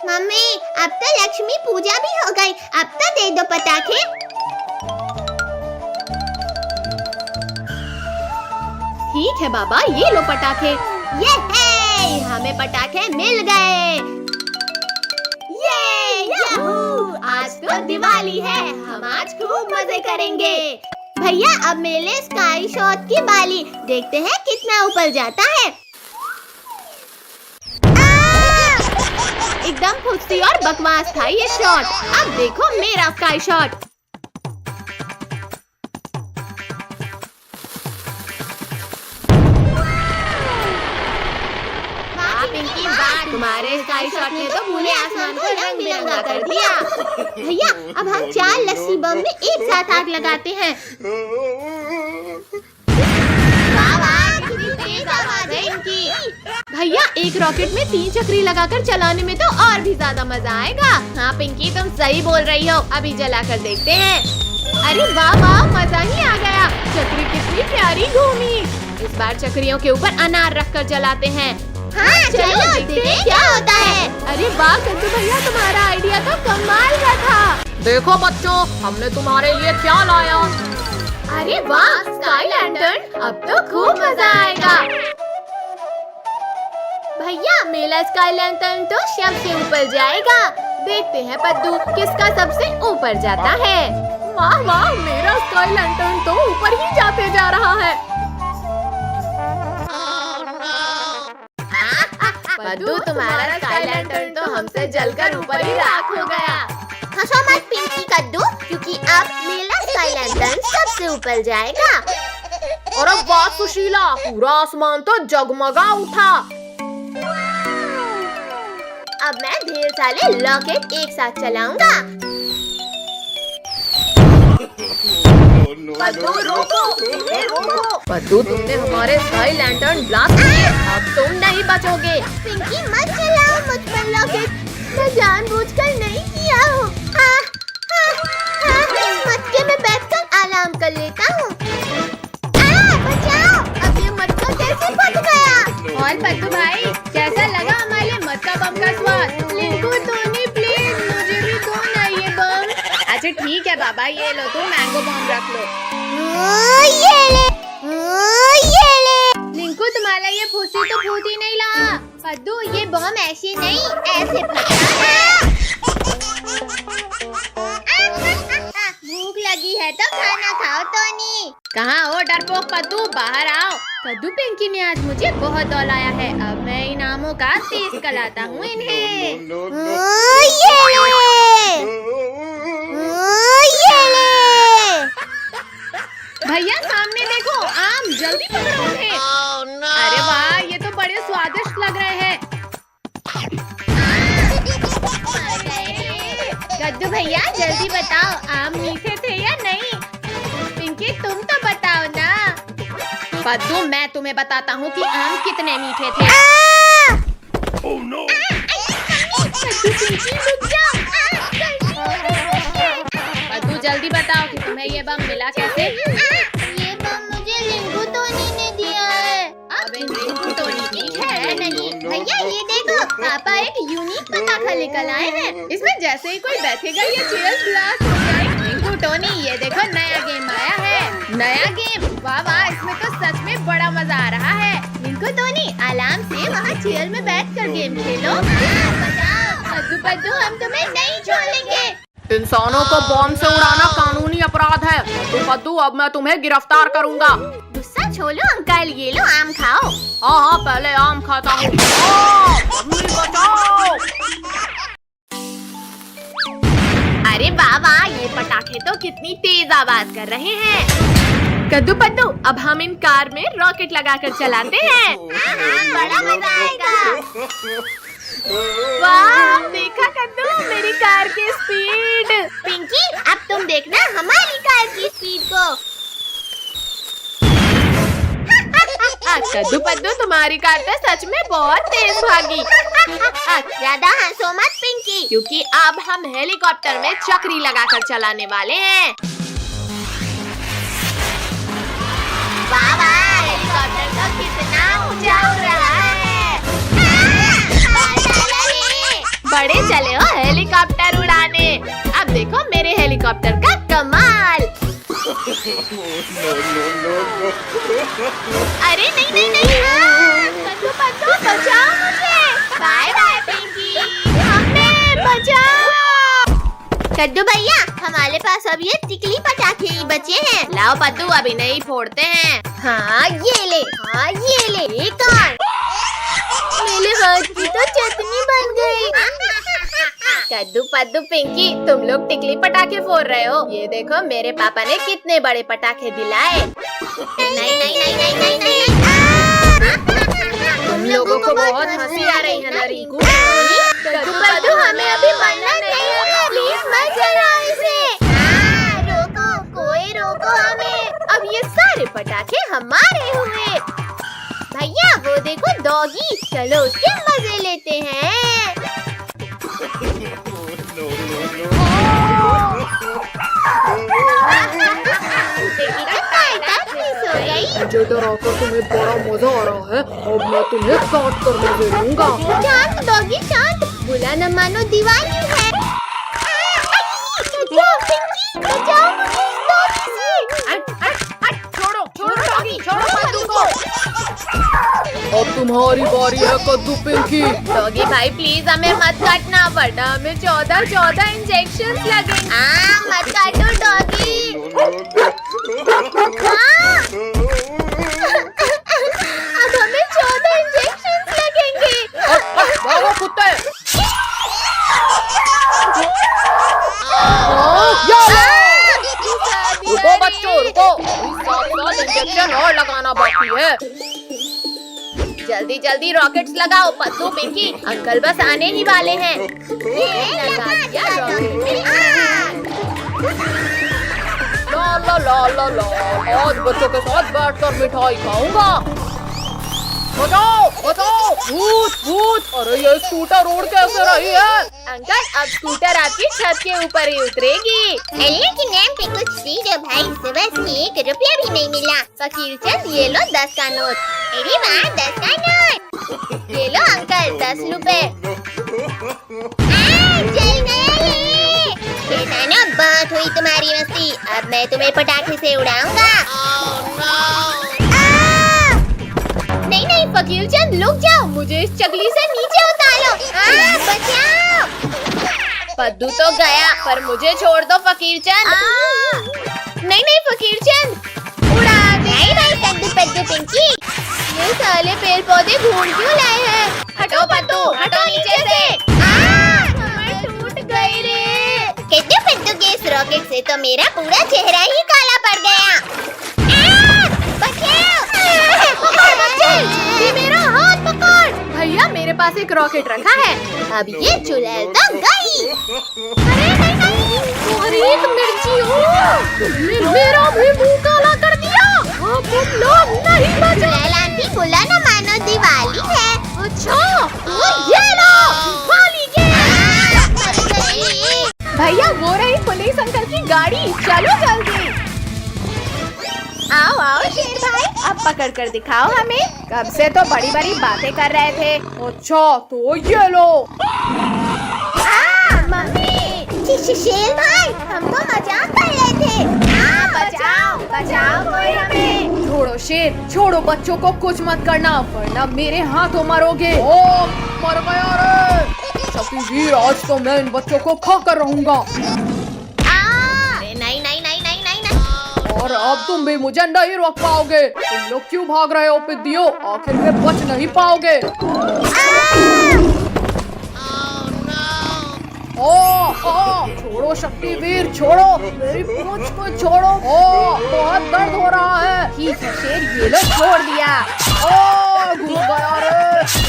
Mummy, अब तो लक्ष्मी पूजा भी हो गई, अब तो दे दो पटाखे। ठीक है बाबा, ये लो पटाखे। ये है, हमें पटाखे मिल गए। याहू! आज तो दिवाली है, हम आज खूब मजे करेंगे। भैया अब मेले स्काई शॉट की बाली, देखते हैं कितना ऊपर जाता है। एकदम फुर्ती और बकवास था ये शॉट। अब देखो मेरा स्काई शॉट। पिंकी, वाह, तुम्हारे स्काई शॉट ने तो पूरे आसमान को रंग बिरंगा कर दिया। भैया अब हम 4 लस्सी बम में एक साथ आग लगाते हैं। वाह वाह, कितनी तेज आवाज है इनकी। भैया एक रॉकेट में 3 चक्री लगाकर चलाने में तो और भी ज्यादा मजा आएगा। हाँ पिंकी, तुम सही बोल रही हो, अभी जलाकर देखते हैं। अरे वाह वाह, मजा ही आ गया। चक्री कितनी प्यारी घूमी। इस बार चक्रियों के ऊपर अनार रखकर जलाते हैं। हाँ चलो देखते हैं क्या होता है। अरे वाह कद्दू भैया, तुम्हारा आइडिया तो कमाल का था। देखो बच्चों, हमने तुम्हारे लिए क्या लाया। अरे वाह, स्काई लैंटर्न, अब तो खूब मजा आएगा। भैया मेला स्काई लैंटर्न तो सबसे ऊपर जाएगा। देखते हैं पद्दू किसका सबसे ऊपर जाता है। वाह वाह, मेरा स्काई लैंटर्न तो ऊपर ही जाते जा रहा है। पद्दू, तुम्हारा स्काई लैंटर्न तो हमसे जलकर ऊपर ही राख हो गया। हंसो मत पिंकी कद्दू, क्योंकि अब मेरा स्काई लैंटर्न सबसे ऊपर जाएगा। और वाह सुशीला, पूरा आसमान तो जगमगा उठा। अब मैं ढेर सारे रॉकेट एक साथ चलाऊंगा। पद्दू रोको, इन्हें रोको। पद्दू, तुमने हमारे स्काई लैंटर्न ब्लास्ट किए, अब तुम नहीं बचोगे। पिंकी मत चलाओ मुझ पर रॉकेट, मैं जानबूझकर नहीं किया हूँ। इस मटके में बैठकर आराम कर लेता हूँ। बचाओ, अब ये मटका कैसे फट गया। और पद्दू भाई, कैसा लगा हमारे मटका बम का स्वाद? लिंकू टोनी प्लीज मुझे भी दो ना ये बम। अच्छा ठीक है बाबा, ये लो, तुम मैंगो बम रख लो। ये ले। लिंकू तुम्हारा ये फूसी तो फूट ही नहीं रहा। पद्दू ये बम ऐसे नहीं, ऐसे फटता है। भूख लगी है तो खाना खाओ टोनी। कहाँ हो डरपोक पद्दू, बाहर आओ। कद्दू पिंकी ने आज मुझे बहुत दौलाया है, अब मैं इनामों का टेस्ट कराता हूँ इन्हें। ये ले। भैया सामने देखो, आम, जल्दी पकड़ो उन्हें। अरे वाह, ये तो बड़े स्वादिष्ट लग रहे हैं। कद्दू भैया जल्दी बताओ, आम मीठे थे या नहीं? पिंकी तुम तो बताओ ना। पद्दू मैं तुम्हें बताता हूँ कि आम कितने मीठे थे। कद्दू पिंकी रुक जाओ। पद्दू जल्दी बताओ कि तुम्हें ये बम मिला कैसे? ये बम मुझे लिंकू टोनी ने दिया है। अब इन लिंकू टोनी की खैर नहीं। भैया ये देखो, पापा एक यूनिक पटाखा लेकर आए हैं। इसमें जैसे ही कोई बैठेगा ये चेयर ब्लास्ट हो जाएगी। लिंकू टोनी, ये देखो नया गेम आया है। नया गेम, वाह वाह, इसमें तो सच में बड़ा मजा आ रहा है। लिंकू टोनी आराम से वहाँ चेयर में बैठकर गेम खेलो। पद्दू हम तुम्हें नहीं छोड़ेंगे। इंसानों को बॉम्ब से उड़ाना कानूनी अपराध है। तो पद्दू, अब मैं तुम्हें गिरफ्तार करूंगा। गुस्सा छोड़ो अंकल, ये लो आम खाओ। हाँ, पहले आम खाता हूँ। बचाओ। अरे बाबा, ये पटाखे तो कितनी तेज आवाज कर रहे हैं। कद्दू पद्दू, अब हम इन कार में रॉकेट लगाकर चलाते हैं। बड़ा मजा आएगा। वाह, देखा कद्दू मेरी कार की स्पीड। पिंकी अब तुम देखना हमारी कार की स्पीड को। कद्दू पद्दू, तुम्हारी कार तो सच में बहुत तेज भागी। ज्यादा हंसो मत पिंकी, क्योंकि अब हम हेलीकॉप्टर में चक्री लगाकर चलाने वाले हैं। वाह वाह, हेलीकॉप्टर तो कितना ऊंचा उड़ रहा है। बड़े चले हो हेलीकॉप्टर उड़ाने। अब देखो मेरे हेलीकॉप्टर का कमाल। अरे नहीं नहीं नहीं, कद्दू पद्दू बचाओ मुझे। बाय बाय पिंकी, हमें बचाओ। कद्दू भैया, हमारे पास अब ये टिकली पटाखे ही बचे हैं। लाओ पद्दू, अभी नहीं फोड़ते हैं। हाँ ये ले, हाँ ये ले, एक और। मेरे हाथ की तो चटनी बन गई। कद्दू पद्दू पिंकी, तुम लोग टिकली पटाखे फोड़ रहे हो। ये देखो मेरे पापा ने कितने बड़े पटाखे दिलाए। नहीं नहीं नहीं नहीं नहीं नहीं। तुम लोगों को बहुत हंसी आ रही है ना रिंकू? कद्दू पद्दू, हमें अभी मरना नहीं है, प्लीज मत जलाओ इसे। रोको, कोई रोको हमें। अब ये सारे पटाखे हमारे हुए। भैया वो देखो डॉगी, चलो उसके मजे लेते हैं। सो गई। मुझे डराकर तुम्हें बड़ा मजा आ रहा है। अब मैं तुम्हें काट कर मजे लूंगा। शांत डॉगी शांत, बुला न मानो दिवाली है। बचाओ पिंकी, बचाओ मुझे इस डॉगी से। छोड़ो छोड़ो डॉगी, छोड़ो पद्दू को। अब तुम्हारी बारी है कद्दू पिंकी। डॉगी भाई प्लीज हमें मत काटना, वरना हमें 14 इंजेक्शन लगेंगे। मत काटो डॉगी। अब हमें 14 इंजेक्शन लगेंगे। भागो कुत्ते। रुको बच्चों रुको, 7 इंजेक्शन और लगाना बाकी है। जल्दी जल्दी रॉकेट्स लगाओ पद्दू पिंकी, अंकल बस आने ही वाले हैं। लगा दिया रॉकेट। ला ला ला ला ला, आज बच्चों के साथ बैठकर मिठाई खाऊंगा। बचाओ बचाओ, भूत भूत। अरे ये स्कूटर रोड कैसे रही है? अंकल अब स्कूटर आपकी छत के ऊपर ही उतरेगी। अल्लाह के नाम पे कुछ दीजिए भाई, सुबह से 1 रुपया भी नहीं मिला। फकीर चंद ये लो 10 का नोट। अरे वाह 10 का नोट। ये लो अंकल 10 रुपए। जल गया ये। शैतानों, बहुत हुई तुम्हारी मस्ती, अब मैं तुम्हें पटाखे से उड़ाऊंगा। नहीं नहीं फकीर चंद रुक जाओ, मुझे इस चकली से नीचे उतारो। बचाओ। पद्दू तो गया, पर मुझे छोड़ दो फकीर चंद। नहीं नहीं फकीर चंद, उड़ा दे। नहीं नहीं कद्दू पद्दू पिंकी, ये साले पेड़ पौधे ढूंढ क्यों लाए हैं? हटो पद्दू, हटो नीचे से। कमर टूट गई रे। कद्दू पद्दू के इस रॉकेट से तो मेरा पूरा चेहरा ही काला पड़ गया। ये मेरा हाथ पकड़। भैया मेरे पास एक रॉकेट रखा है, अब ये चुड़ैल तो गई। अरे नहीं, तुम्हारी एक मिर्ची हो, तुमने मेरा भी मुंह काला कर दिया। अब तुम लोग नहीं बचे। चुड़ैल आंटी, बुला न मानो दिवाली है। अच्छा तो ये लो दिवाली के। भैया वो रही पुलिस अंकल की गाड़ी, चलो जल्दी। आओ आओ शेर भाई, अब पकड़ कर दिखाओ हमें। कब से तो बड़ी बड़ी बातें कर रहे थे। अच्छा तो ये लो। मम्मी शेर भाई, हम तो मजाक कर रहे थे। बचाओ बचाओ कोई हमें। छोड़ो शेर, छोड़ो, बच्चों को कुछ मत करना, वरना मेरे हाथों मरोगे। ओ मर गया रे। शक्तिवीर, आज तो मैं इन बच्चों को खा कर रहूंगा। नहीं नहीं नहीं नहीं नहीं नहीं। और अब तुम भी मुझे नहीं रोक पाओगे। तुम लोग क्यों भाग रहे हो पिद्दियों? आखिर में बच नहीं पाओगे। छोड़ो शक्तिवीर, छोड़ो मेरी पूंछ को छोड़ो। बहुत दर्द हो रहा है। ठीक है शेर, ये लो छोड़ दिया। घुस गया रे।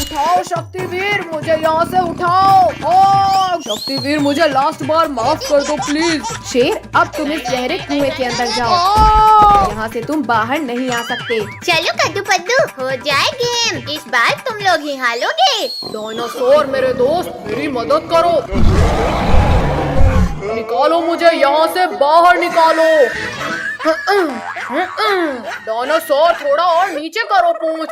उठाओ शक्तिवीर, मुझे यहाँ से उठाओ। शक्तिवीर, मुझे लास्ट बार माफ कर दो प्लीज। शेर अब तुम इस गहरे कुएं के अंदर जाओ, यहाँ से तुम बाहर नहीं आ सकते। चलो कद्दू पद्दू, हो जाए गेम। इस बार तुम लोग ही हारोगे। डायनासोर मेरे दोस्त, मेरी मदद करो। निकालो मुझे यहाँ से, बाहर निकालो। डायनासोर थोड़ा और नीचे करो पूंछ।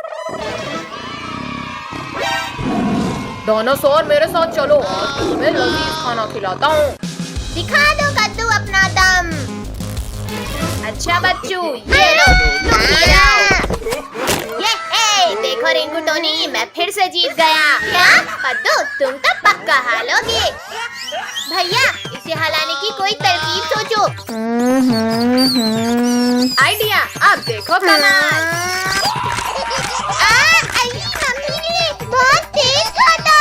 डायनासोर मेरे साथ चलो, आज मैं तुम्हें लजीज खाना खिलाता हूँ। दिखा दो कद्दू अपना दम। अच्छा बच्चों, ये लो, ये देखो रिंकू टोनी, मैं फिर से जीत गया। क्या कद्दू, तुम तो पक्का हारोगे। भैया इसे हलाने की कोई तरकीब सोचो। आइडिया, अब देखो कमाल। बहुत तेज खाता।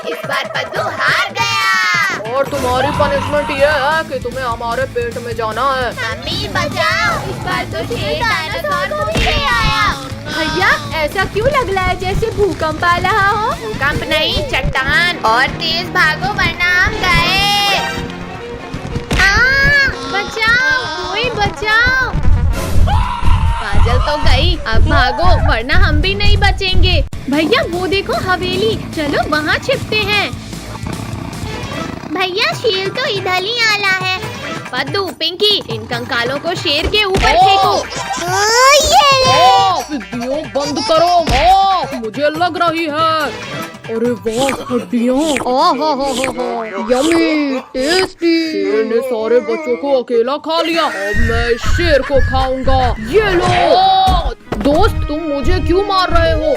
इस बार कद्दू हार गया। और तुम्हारी पनिशमेंट ये है कि तुम्हें हमारे पेट में जाना है। मम्मी बचाओ, इस बार तो शेर डायनासोर को पीछे आया। भैया ऐसा क्यों लग रहा है जैसे भूकंप आ रहा हो? भूकंप नहीं, चट्टान। और तेज भागो वरना हम गए। बचाओ, कोई बचाओ। काजल तो गई, अब भागो वरना हम भी नहीं बचेंगे। भैया वो देखो हवेली, चलो वहाँ छिपते हैं। भैया शेर तो इधर ही आला है। पद्दू, पिंकी, इन कंकालों को शेर के ऊपर फेंको। वीडियो बंद करो, मुझे लग रही है। अरे वाह, हड्डियाँ, यम्मी, टेस्टी। शेर ने सारे बच्चों को अकेला खा लिया, अब मैं इस शेर को खाऊंगा। ये लो। दोस्त, तुम मुझे क्यों मार रहे हो?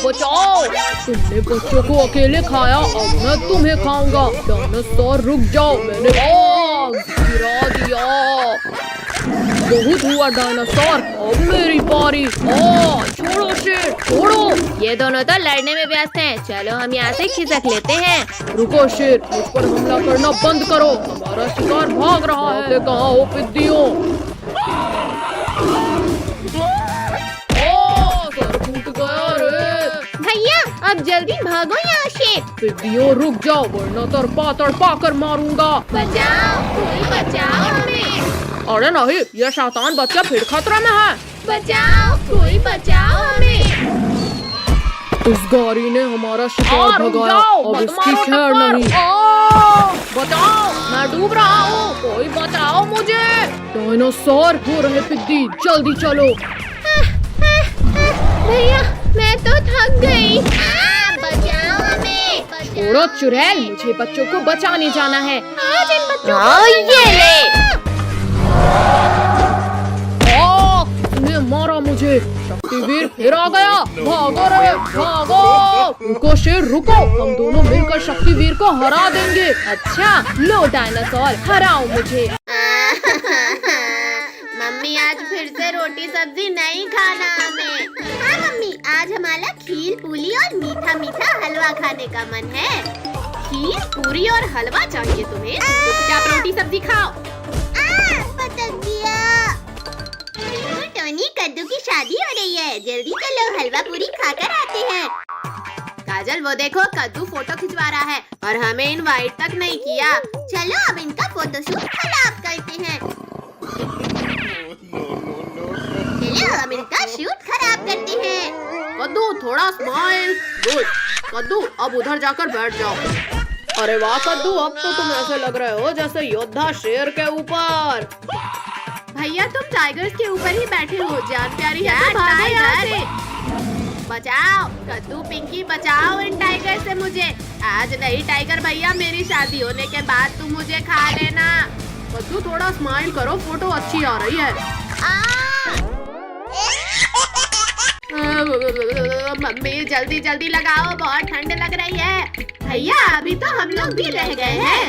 बचाओ, तुमने बच्चों को अकेले खाया, अब मैं तुम्हें खाऊंगा। डायनासोर रुक जाओ, मैंने गिरा दिया। बहुत हुआ डायनासोर, अब मेरी बारी। छोड़ो शेर, छोड़ो। ये दोनों तो लड़ने में व्यस्त हैं, चलो हम यहाँ से खिसक लेते हैं। रुको शेर, मुझ पर हमला करना बंद करो, हमारा शिकार भाग रहा है। कहाँ हो पिद्दियों? सर फूट गया रे। भैया अब जल्दी भागो यहाँ से। पिद्दियों रुक जाओ, वरना तड़पा कर मारूंगा। बचाओ, कोई बचाओ हमें। अरे नहीं, यह शैतान बच्चा फिर खतरे में है। बचाओ, कोई बचाओ हमें। इस गाड़ी ने हमारा शिकार भगाया, अब इसकी खैर नहीं। बचाओ, मैं डूब रहा हूँ, कोई बचाओ मुझे। डायनासोर हो रहे पिद्दी, जल्दी चलो। भैया मैं तो थक गई। बचाओ हमें। छोड़ो चुड़ैल, मुझे बच्चों को बचाने जाना है। आज इन बच्चों ये ले। उसने मारा मुझे। शक्तिवीर फिर आ गया, भागो रे भागो। रुको शेर रुको, हम दोनों मिलकर शक्तिवीर को हरा देंगे। अच्छा लो डायनासोर, हराओ मुझे। मम्मी आज फिर से रोटी सब्जी नहीं खाना हमें। हाँ मम्मी, आज हमारा खीर पूरी और मीठा मीठा हलवा खाने का मन है। खीर पूरी और हलवा चाहिए तुम्हें? चुपचाप रोटी सब्जी खाओ। पटक दिया। टोनी, कद्दू की शादी हो रही है, जल्दी चलो हलवा पूरी खाकर आते हैं। काजल वो देखो, कद्दू फोटो खिंचवा रहा है और हमें इनवाइट तक नहीं किया। चलो अब इनका फोटोशूट खराब करते हैं। चलो अब इनका शूट खराब करते हैं। कद्दू थोड़ा स्माइल। गुड। कद्दू अब उधर जाकर बैठ जाओ। अरे वाह कद्दू, अब तो तुम ऐसे लग रहे हो जैसे योद्धा शेर के ऊपर। भैया तुम टाइगर्स के ऊपर ही बैठे हो, जान प्यारी है तो भागो यहाँ से। बचाओ कद्दू, पिंकी बचाओ इन टाइगर से मुझे। आज नहीं टाइगर भैया, मेरी शादी होने के बाद तुम मुझे खा लेना। कद्दू थोड़ा स्माइल करो, फोटो अच्छी आ रही है। मम्मी जल्दी जल्दी लगाओ, बहुत ठंड लग रही है। भैया अभी तो हम लोग भी रह गए हैं।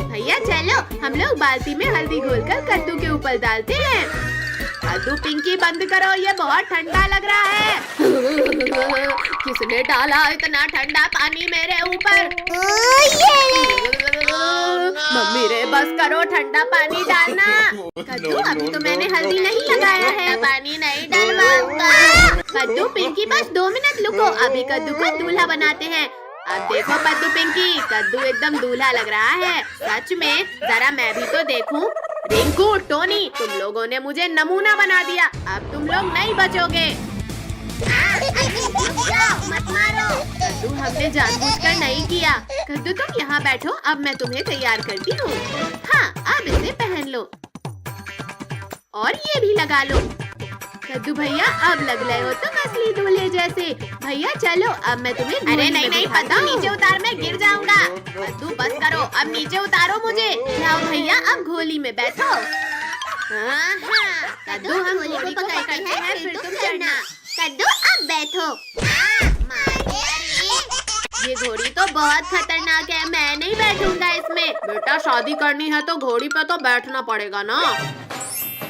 भैया चलो हम लोग बाल्टी में हल्दी घोलकर कद्दू के ऊपर डालते हैं। कद्दू, पिंकी बंद करो, ये बहुत ठंडा लग रहा है। किसने डाला इतना ठंडा पानी मेरे ऊपर? मम्मी रे बस करो, ठंडा पानी डालना। कद्दू अभी तो मैंने हल्दी नहीं लगाया है, पानी नहीं डलवाऊंगा। कद्दू, पिंकी बस 2 मिनट रुको, अभी कद्दू को दूल्हा बनाते हैं। अब देखो कद्दू, पिंकी, कद्दू एकदम दूल्हा लग रहा है। सच में, जरा मैं भी तो देखूं। रिंकू, टोनी, तुम लोगों ने मुझे नमूना बना दिया, अब तुम लोग नहीं बचोगे। मत मारो। कद्दू हमने जानबूझकर नहीं किया। कद्दू तुम यहाँ बैठो, अब मैं तुम्हें तैयार करती हूँ। हाँ अब इसे पहन लो और ये भी लगा लो। कद्दू भैया अब लग रहे हो तुम असली दूल्हे जैसे। भैया चलो अब मैं तुम्हें अरे नहीं नहीं पद्दू, नीचे उतार, मैं गिर जाऊंगा। कद्दू बस करो, अब नीचे उतारो मुझे। जाओ भैया अब घोली में बैठो। कद्दू हम घोड़ी को पकड़ते हैं फिर तुम चढ़ना। कद्दू अब बैठो। ये घोड़ी तो बहुत खतरनाक है, मैं नहीं बैठूंगा इसमें। बेटा शादी करनी है तो घोड़ी पे तो बैठना पड़ेगा ना।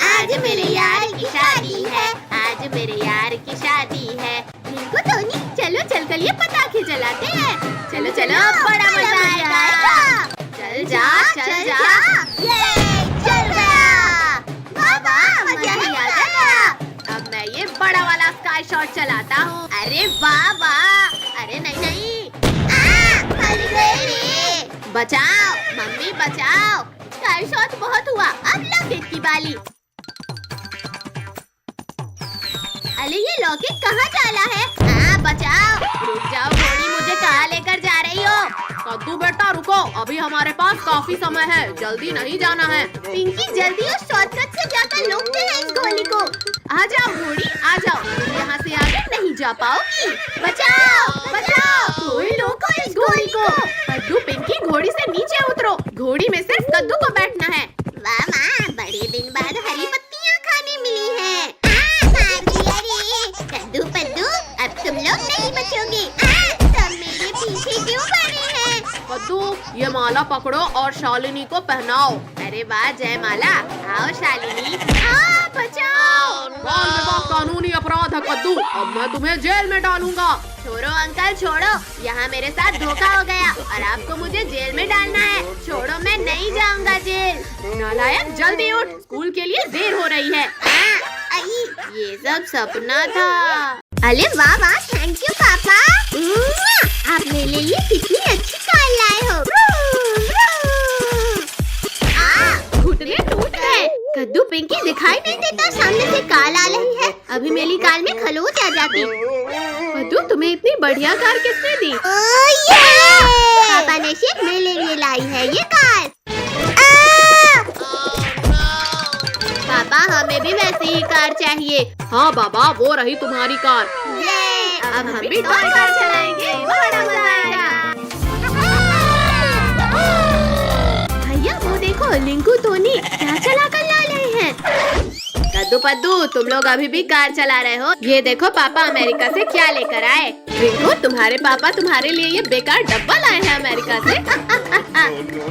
आज मेरे यार की शादी है, आज मेरे यार की शादी है। रिंकू टोनी चलो चलकर ये पटाखे जलाते हैं। चलो चलो बड़ा मजा आएगा। चल जा चल जा। ये चल गया। वाह मजा ही आ गया। अब मैं ये बड़ा वाला स्काई शॉट चलाता हूँ। अरे वाह वाह। अरे नहीं नहीं, मर गई रे। बचाओ मम्मी बचाओ। स्काई शॉट बहुत हुआ, अब लॉकेट की बारी। अरे ये लॉकेट कहाँ डाला है? बचाओ। रुक जाओ घोड़ी, मुझे कहाँ लेकर जा रही हो? कद्दू बेटा रुको, अभी हमारे पास काफी समय है, जल्दी नहीं जाना है। पिंकी जल्दी उस शॉर्टकट से जाकर रोकते हैं इस गोली को। आ जाओ घोड़ी आ जाओ, तुम यहाँ से आगे नहीं जा पाओगी। बचाओ बचाओ, कोई रोको इस घोड़ी को। कद्दू पिंकी घोड़ी से नीचे उतरो, घोड़ी में सिर्फ कद्दू को बैठना है। वाह माँ, बड़े दिन बाद हरी पत्तियाँ खाने मिली हैं। कद्दू पद्दू अब तुम लोग नहीं बचोगे। सब मेरे पीछे क्यों पड़े हैं? कद्दू ये माला पकड़ो और शालिनी को पहनाओ। अरे वाह जयमाला, आओ शालिनी। बचाओ। बाल विवाह कानूनी अपराध है कद्दू, अब मैं तुम्हें जेल में डालूंगा। छोड़ो अंकल छोड़ो, यहाँ मेरे साथ धोखा हो गया और आपको मुझे जेल में डालना है। छोड़ो मैं नहीं जाऊंगा जेल। नालायक जल्दी उठ, स्कूल के लिए देर हो रही है। ये सब सपना था। अरे वाह वाह, थैंक यू पापा। आप मेरे लिए कितनी अच्छी कार लाए हो। घुटने टूट गए। कद्दू पिंकी दिखाई नहीं देता, सामने से कार आ रही है। अभी मेरी कार में खरोच आ जाती। कद्दू तुम्हें इतनी बढ़िया कार किसने दी? पापा ने सिर्फ मेरे लिए लाई है ये कार। पापा हमें भी वैसी ही कार चाहिए। हाँ बाबा वो रही तुम्हारी कार। अब हम भी कार चलाएंगे, बड़ा मजा आएगा। भैया वो देखो लिंकू टोनी क्या चला कर ला रहे हैं। कद्दू पद्दू तुम लोग अभी भी कार चला रहे हो? ये देखो पापा अमेरिका से क्या लेकर आए। रिंकू तुम्हारे पापा तुम्हारे लिए ये बेकार डब्बा लाए हैं अमेरिका से।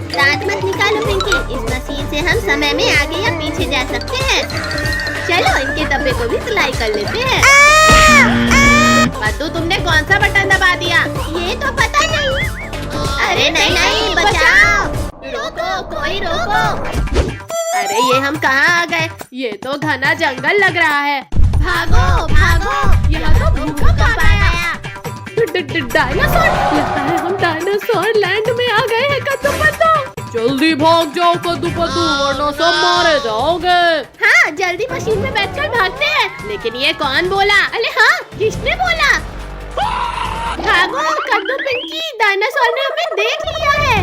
दांत मत निकालो पिंकी, इस मशीन से हम समय में आगे या पीछे जा सकते हैं। चलो इनके डब्बे को भी सिलाई कर लेते हैं। पद्दू तुमने कौन सा बटन दबा दिया? ये तो पता नहीं। अरे नहीं नहीं, बचाओ। रोको कोई रोको। अरे ये हम कहाँ आ गए? ये तो घना जंगल लग रहा है। भागो भागो, यहाँ तो भूकंप आया। डायनासोर, लगता है हम डायनासोर लैंड में आ गए हैं कद्दू पद्दू। जल्दी भाग जाओ कद्दू पद्दू वरना सब मारे जाओगे। हाँ जल्दी मशीन में बैठकर भागते हैं। लेकिन ये कौन बोला? अरे हाँ, किसने बोला? भागो कद्दू पिंकी, डायनासोर ने हमें देख लिया है।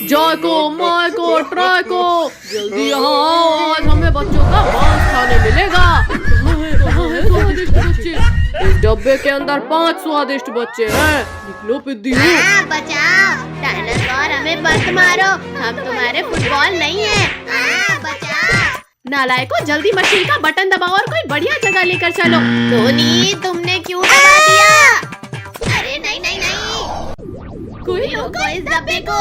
जाको माको ट्राको जल्दी यहाँ आओ, आज हमें बच्चों का मांस खाने मिलेगा। कहाँ है स्वादिष्ट बच्चे? इस डब्बे के अंदर 5 स्वादिष्ट बच्चे हैं। निकलो पिद्दी। बचाओ, डायनासोर हमें मत मारो, हम तुम्हारे फुटबॉल नहीं है। बचाओ। नालायको जल्दी मशीन का बटन दबाओ और कोई बढ़िया जगह लेकर चलो। धोनी तुमने क्यों दबा दिया? अरे नहीं नहीं नहीं, कोई रोको इस डब्बे को।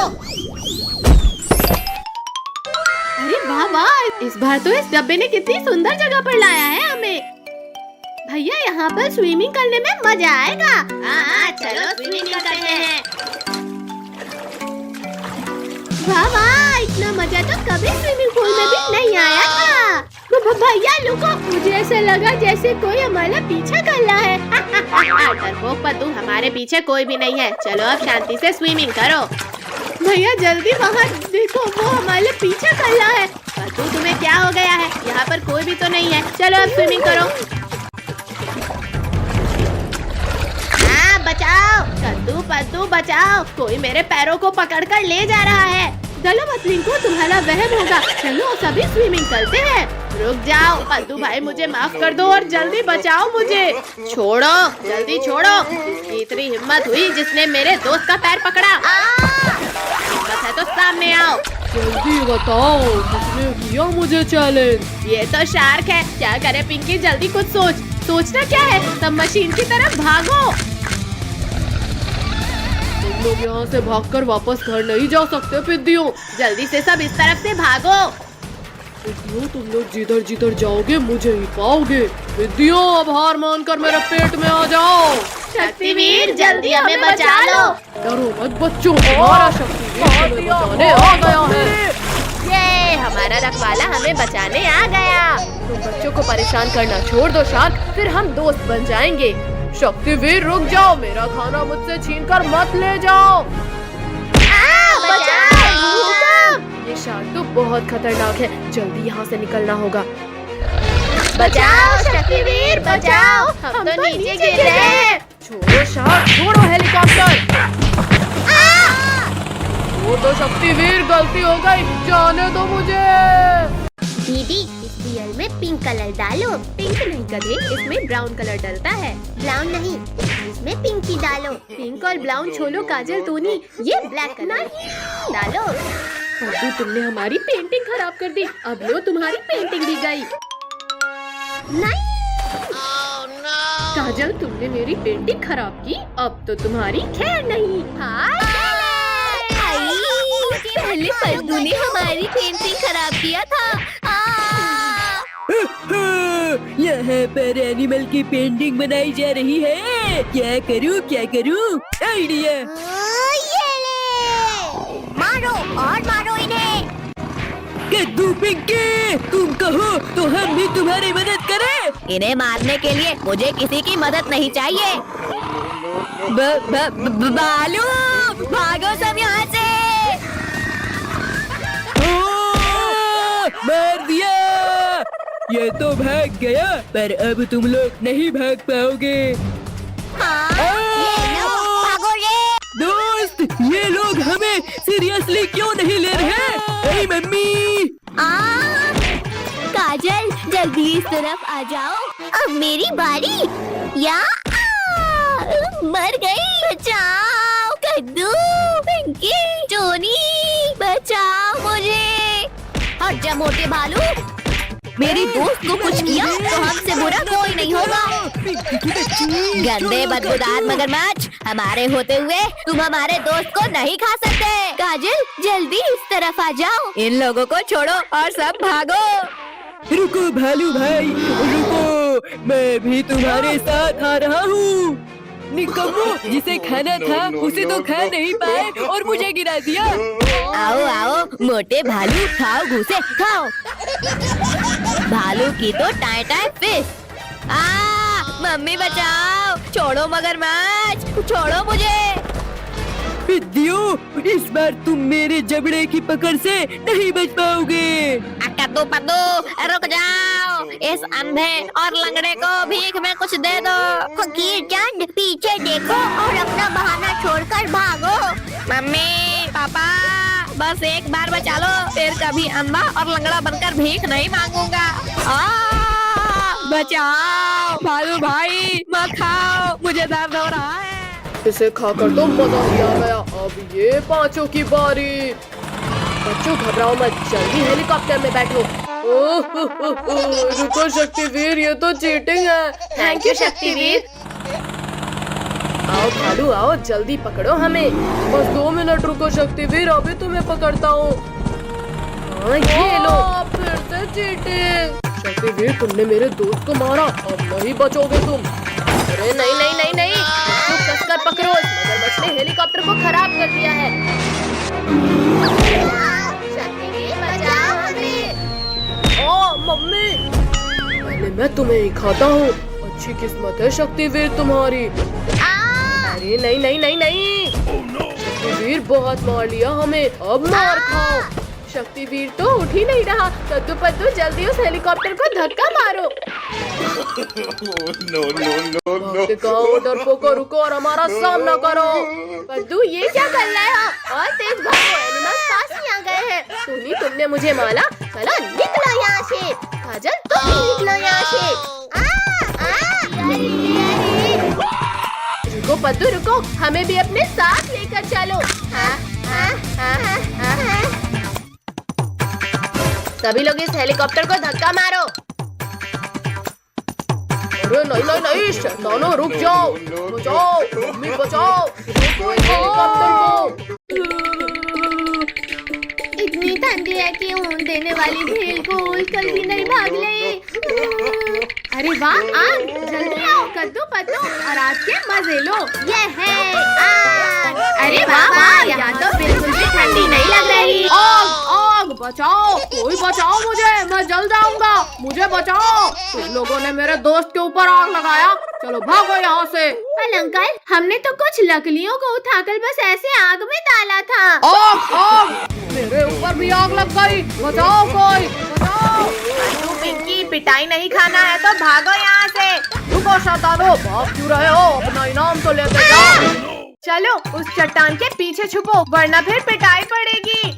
अरे वाह वाह, इस बार तो इस डब्बे ने कितनी सुंदर जगह पर लाया है हमें। भैया यहाँ पर स्विमिंग करने में मजा आएगा। हाँ चलो स्विमिंग करते हैं। वाह वाह, इतना मजा तो कभी स्विमिंग पूल में भी नहीं आया था। भैया लुको, मुझे ऐसा लगा जैसे कोई हमारा पीछा कर रहा है। डरपोक पद्दू, हमारे पीछे कोई भी नहीं है। चलो अब शांति से स्विमिंग करो। भैया जल्दी वहाँ देखो, वो हमारे पीछा कर रहा है। पद्दू तुम्हें क्या हो गया है? यहाँ पर कोई भी तो नहीं है। चलो अब स्विमिंग करो। हाँ बचाओ। कद्दू पद्दू बचाओ, कोई मेरे पैरों को पकड़कर ले जा रहा है। चलो पतलिंग को तुम्हारा वहम होगा। चलो सभी स्विमिंग करते हैं। रुक जाओ पद्दू भाई, मुझे माफ कर दो और जल्दी बचाओ मुझे। छोड़ो, जल्दी छोड़ो। इसकी इतनी हिम्मत हुई जिसने मेरे दोस्त का पैर पकड़ा। हिम्मत है तो सामने आओ। जल्दी बताओ किसने किया मुझे चैलेंज? ये तो शार्क है। क्या करे पिंकी, जल्दी कुछ सोच। सोचना क्या है, सब मशीन की तरफ भागो। तुम लोग यहाँ से भागकर वापस घर नहीं जा सकते पिद्दियों। जल्दी से सब इस तरफ से भागो। पिद्दियों तुम लोग जिधर जिधर जाओगे मुझे ही पाओगे। पिद्दियों अब हार मानकर मेरे पेट में आ जाओ। शक्तिवीर जल्दी हमें बचा लो। डरो मत बच्चों, हमारा शक्तिवीर तुम्हें बचाने आ गया है। ये हमारा रखवाला हमें बचाने आ गया। तुम बच्चों को परेशान करना छोड़ दो शार्क, फिर हम दोस्त बन जाएंगे। शक्तिवीर रुक जाओ, मेरा खाना मुझसे छीनकर मत ले जाओ। ये शार्क तो बहुत खतरनाक है, जल्दी यहाँ से निकलना होगा। बचाओ शक्तिवीर बचाओ, हम तो नीचे गिर रहे हैं। छोड़ो शार्क, छोड़ो हेलीकॉप्टर। वो तो शक्तिवीर, गलती हो गई, जाने दो मुझे। दीदी इस रियल में पिंक कलर डालो। पिंक नहीं कदे, इसमें ब्राउन कलर डलता है। ब्राउन नहीं, इसमें पिंक ही डालो। पिंक और ब्राउन छोड़ो काजल तूनी, ये ब्लैक कलर डालो। पद्दू तुमने हमारी पेंटिंग खराब कर दी। अब लो तुम्हारी पेंटिंग भी गई। नहीं काजल तुमने मेरी पेंटिंग खराब की, अब तो तुम्हारी खैर नहीं। पहले पद्दू ने हमारी पेंटिंग खराब किया था। यहाँ पर एनिमल की पेंटिंग बनाई जा रही है। क्या करूँ आइडिया। ये ले, मारो और मारो इन्हें। कद्दू पिंकी, तुम कहो तो हम भी तुम्हारी मदद करें। इन्हें मारने के लिए मुझे किसी की मदद नहीं चाहिए। बालू भागो सब यहाँ से। मार दिया। ये तो भाग गया, पर अब तुम लोग नहीं भाग पाओगे। ये लो, भागो रे। दोस्त, ये लोग हमें सीरियसली क्यों नहीं ले रहे? अरे मम्मी। काजल जल्दी इस तरफ आ जाओ। अब मेरी बारी। या मर गई। बचाओ कद्दू, पिंकी, टोनी, बचाओ मुझे। हट जा मोटे भालू। मेरी दोस्त को कुछ किया तो हमसे बुरा कोई नहीं होगा। गंदे बदबूदार मगरमच्छ, हमारे होते हुए तुम हमारे दोस्त को नहीं खा सकते। काजल जल्दी इस तरफ आ जाओ। इन लोगों को छोड़ो और सब भागो। रुको भालू भाई, रुको, मैं भी तुम्हारे साथ आ रहा हूँ। निकम्मो, जिसे खाना था उसे तो खा नहीं पाए और मुझे गिरा दिया। आओ आओ मोटे भालू, खाओ घुसे खाओ। भालू की तो टाई टाई फिश। मम्मी बचाओ, छोड़ो मगरमच्छ, छोड़ो मुझे। पिद्दियों, इस बार तुम मेरे जबड़े की पकड़ से नहीं बच पाओगे। कद्दू पद्दू रुक जाओ, इस अंधे और लंगड़े को भीख में कुछ दे दो। फकीर चंद पीछे देखो और अपना बहाना छोड़कर भागो। मम्मी पापा, बस एक बार बचा लो, फिर कभी अंधा और लंगड़ा बनकर भीख नहीं मांगूंगा। बचाओ भालू भाई, मत खाओ, मुझे दर्द हो रहा है। इसे खाकर तो मजा ही आ गया। अब ये पांचों की बारी। बच्चों घबराओ मत, जल्दी हेलीकॉप्टर में बैठो। रुको शक्तिवीर, ये तो चीटिंग है। Thank you Shaktiveer. आओ भालू आओ, जल्दी पकड़ो हमें। बस 2 मिनट रुको शक्तिवीर, अभी तुम्हें पकड़ता हूँ। ये लो, फिर से चीटिंग। शक्तिवीर तुमने मेरे दोस्त को मारा, अब नहीं बचोगे तुम। अरे नहीं नहीं नहीं नहीं, तो कसकर पकड़ो, इस मगरमच्छ ने हेलीकॉप्टर को खराब कर दिया है। शक्तिवीर बचाओ हमें। ओ मम्मी, पहले मैं तुम्हें ही खाता हूँ। अच्छी किस्मत है शक्तिवीर तुम्हारी। अरे नहीं नहीं नहीं नहीं, शक्तिवीर बहुत मार लिया हमें, अब मार खाओ। शक्तिवीर तो उठ ही नहीं रहा। कद्दू पद्दू जल्दी उस हेलीकॉप्टर को धक्का मारो। भागते कहाँ डरपोको, रुको और हमारा सामना करो। पद्दू ये क्या कर रहा है? और तेज भागो, एनिमल पास ही आ गए। टूनी तुमने मुझे मारा। चलो निकलो यहाँ से। काजल तुम भी निकलो यहाँ से। रुको पत्तू रुको, हमें भी अपने साथ लेकर चलो। सभी लोग इस हेलीकॉप्टर को धक्का मारो। अरे नहीं नहीं नहीं, शैतानों रुक जाओ, बचाओ, मम्मी बचाओ, रोको इस हेलीकॉप्टर को। इतनी ठंडी है कि ऊन देने वाली भेल को उछल भी नहीं भाग ले। अरे वाह, आग जल्दी आओ कद्दू पत्तू और आग के मजे लो। ये है आग। अरे वाह वाह, यहाँ तो बिल्कुल भी ठंडी नहीं लग रही। आग आग, बचाओ, कोई बचाओ मुझे, मैं जल जाऊंगा, मुझे बचाओ। तुम लोगों ने मेरे दोस्त के ऊपर आग लगाया, चलो भागो यहाँ से। पर अंकल, हमने तो कुछ लकड़ियों को उठाकर बस ऐसे आग में डाला था। आग आग, मेरे ऊपर भी आग लग गई, बचाओ कोई, बचाओ। तू पिंकी, पिटाई नहीं खाना है तो भागो यहाँ से। रुको शैतानों, भाग क्यों रहे हो, अपना इनाम तो लेते जाओ। चलो उस चट्टान के पीछे छुपो, वरना फिर पिटाई पड़ेगी।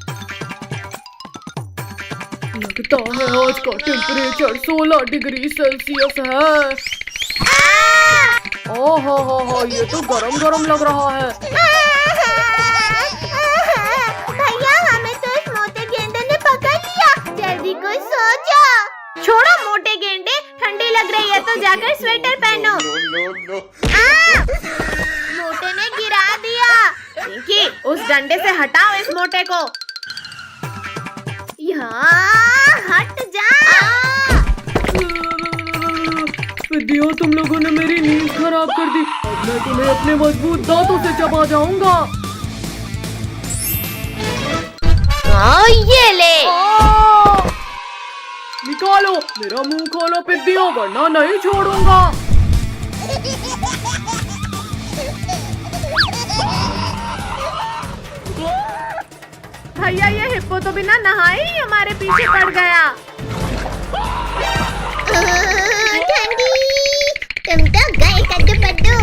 लगता है आज का टेम्परेचर 16 डिग्री सेल्सियस है। ओहो हो, ये तो गरम गरम लग रहा है। भैया, हमें तो इस मोटे गेंडे ने पकड़ लिया, जल्दी कोई सो जाओ। छोड़ो मोटे गेंडे, ठंडी लग रही है तो जाकर स्वेटर पहनो। मोटे ने गिरा दिया। पिंकी, उस डंडे से हटाओ इस मोटे को। यहाँ हट जा। विद्या, तुम लोगों ने मेरी नींद खराब कर दी, अब मैं तुम्हें अपने मजबूत दांतों से चबा जाऊंगा। ये ले। निकालो, मेरा मुंह खोलो पिद्दियों, वरना नहीं छोड़ूंगा। भैया, ये हिप्पो तो बिना नहाए ही हमारे पीछे पड़ गया। ठंडी, तुम तो गए कद्दू पद्दू।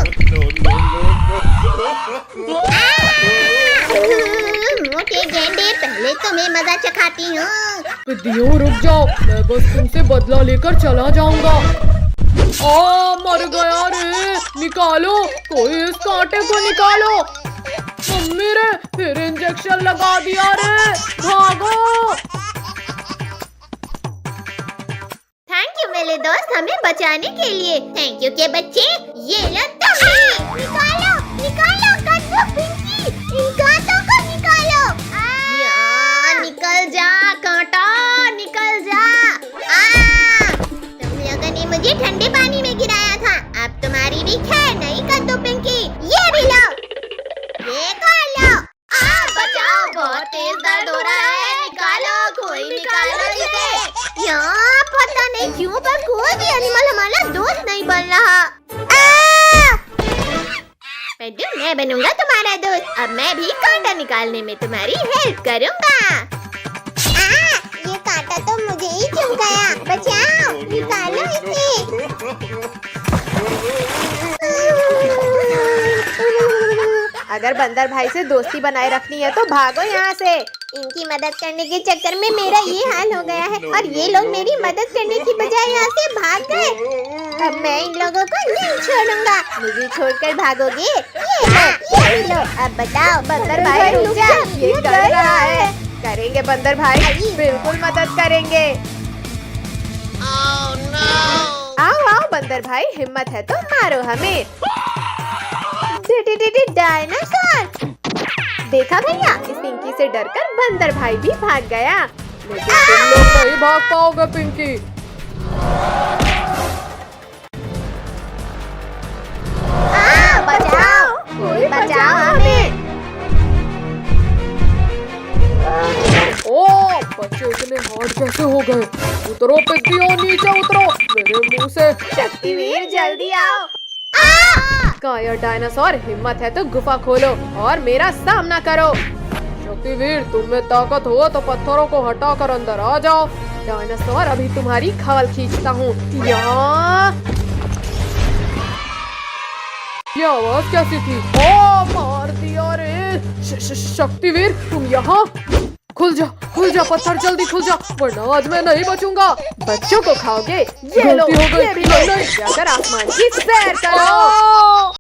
मोटे गेंडे, पहले तुम्हें मजा चखाती हूँ। पिद्दियों रुक जाओ, मैं बस तुमसे बदला लेकर चला जाऊंगा। मर गया रे, निकालो, कोई इस कांटे को निकालो। मम्मी रे, फिर इंजेक्शन लगा दिया रे, भागो। थैंक यू मेरे दोस्त, हमें बचाने के लिए। थैंक यू के बच्चे, ये लो तुम्हें। निकालो निकालो कद्दू पिंकी, इन कांटों को निकालो। निकल जा कांटा, निकल जा। तुम लोगों ने मुझे ठंडे पानी में गिराया था, अब तुम्हारी भी खैर नहीं कद्दू पिंकी। ये भी लो, ये खा लो। बचाओ, बहुत तेज दर्द हो रहा है, निकालो, कोई निकालो इसे। यहाँ पता नहीं क्यों पर कोई भी एनिमल हमारा दोस्त नहीं बन रहा। पेड्डू, मैं बनूंगा तुम्हारा दोस्त, अब मैं भी कांटा निकालने में तुम्हारी हेल्प करूंगा। ये कांटा तो मुझे ही चुभ गया, बचाओ, निकालो इसे। अगर बंदर भाई से दोस्ती बनाए रखनी है तो भागो यहाँ से। इनकी मदद करने के चक्कर में मेरा ये हाल हो गया है और ये लोग मेरी मदद करने की बजाय यहाँ से भाग गए। अब मैं इन लोगों को नहीं छोड़ूंगा। मुझे छोड़कर भागोगे? ये लो। अब बताओ बंदर भाई रुक जा, ये कर रहा है। करेंगे बंदर भाई, बिल्कुल मदद करेंगे। आओ आओ बंदर भाई, हिम्मत है तो मारो हमें। डायनासोर, देखा भैया, इस पिंकी से डरकर बंदर भाई भी भाग गया। लेकिन तुम लोग नहीं भाग पाओगे पिंकी। बचाओ, कोई बचाओ हमें। बच्चे इतने हार्ड कैसे हो गए? उतरो पिद्दियों, नीचे उतरो, मेरे मुंह से। शक्तिवीर जल्दी आओ। काया डायनासोर, हिम्मत है तो गुफा खोलो और मेरा सामना करो। शक्तिवीर, तुम में ताकत हो तो पत्थरों को हटाकर अंदर आ जाओ। डायनासोर, अभी तुम्हारी खाल खींचता हूँ। ये आवाज कैसी थी? मार दिया रे। शक्तिवीर, तुम यहाँ? खुल जा पत्थर, जल्दी खुल जा, वरना आज मैं नहीं बचूंगा। बच्चों को खाओगे? ये लो, गलती हो गई। ये भी लो, नहीं। जाकर आसमान की सैर करो।